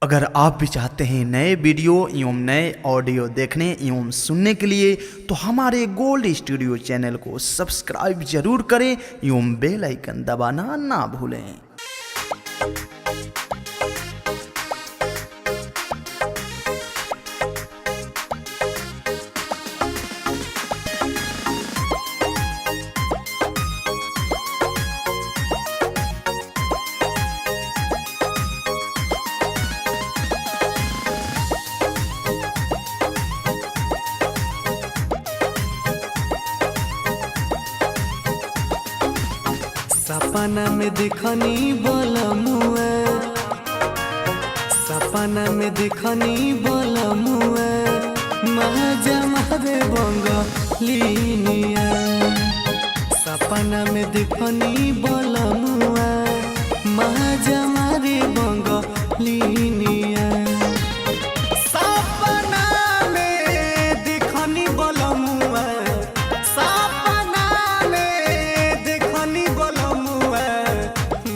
अगर आप भी चाहते हैं नए वीडियो एवं नए ऑडियो देखने एवं सुनने के लिए तो हमारे गोल्ड स्टूडियो चैनल को सब्सक्राइब जरूर करें एवं बेल आइकन दबाना ना भूलें। सपना में देखनी बोलमुआ, सपना में देखनी बोलमुआ, महाजा मारे बंगलिनिया। सपना में देखनी बोलमुआ, महाजा मारे बंगलिनिया। सपना में देखनी बोलमुआ, सपना में देखनी बोलमुआ,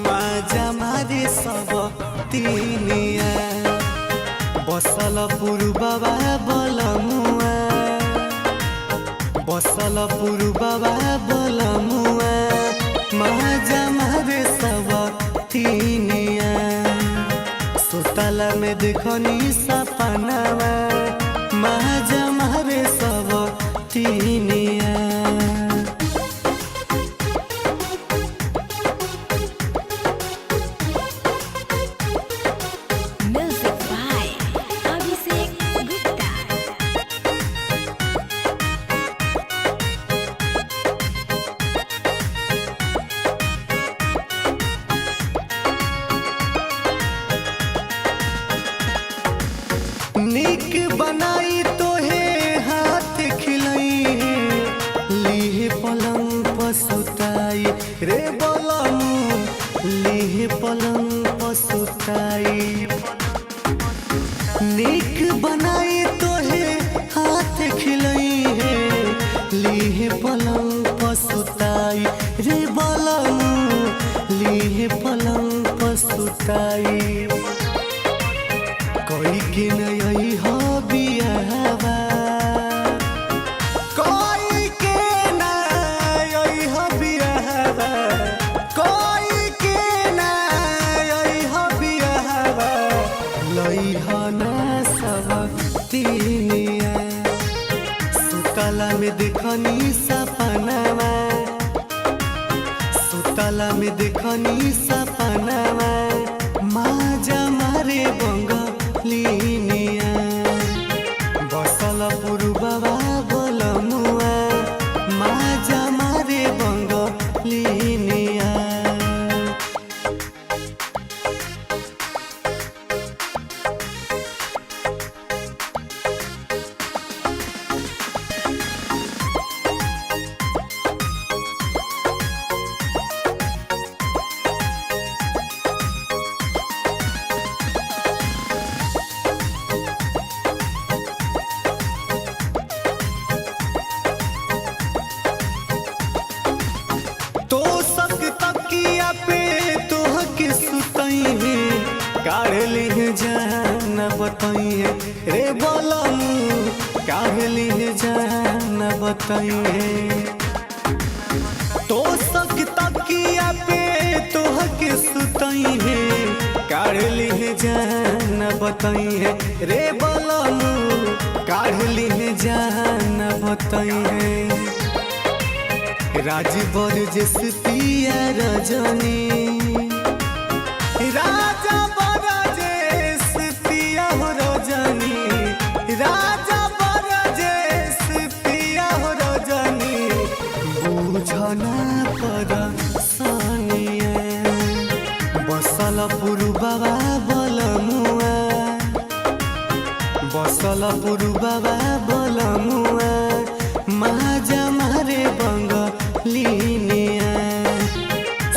माजा मारे सब तीनिया। बसल पुरबाबा बोलमुआ, बसल पुरबाबा बोलमुआ, माजा मारे सब तीनिया। सुतला में देखनी सपनावा, माजा मारे सब तीनिया। Music by Abhishek Gupta. नीक बनाई तो है हाथ खिलाई, लीहे पलंग पसुताई रे बोलमु, लीहे पलंग पसुताई। नीक बनाई तो है हाथ खिलाई है, लीहे पलंग पसुताई रे बोलमु, लीहे पलंग पसुताई। कोई के नई हो बियाहवा, कोई के नई हो बियाहवा, कोई के नई हो बियाहवा, लई हो ना सब तीनिया। सुतला में देखनी सपनावा, सुतला में देखनी सपनावा, माजा मारे बंगलिनिया। बसल पुरबाबा बोलमुआ, माजा मारे बंगलिनिया। तो सक तकिया पे तोह के सुतई है, काढ़ ली जान बताई है रे बोलमु, काढ़ ली जान बताई है। तो सक तकिया पे तोह के सुतई है, काढ़ ली जान बताई है रे बोलमु, काढ़ ली जान बताई है। राजबर जस पिया रजनी, राजा बरजेस पिया हो रजनी, राजा बरजेस पिया हो रजनी। बुझना परसनिया, बसल पुरबाबा बोलमुआ, बसल पुरबाबा बोलमुआ, माजा मारे बंगलिनिया।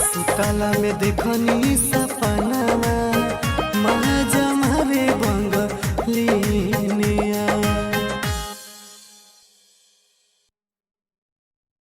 सुतला में देखनी सब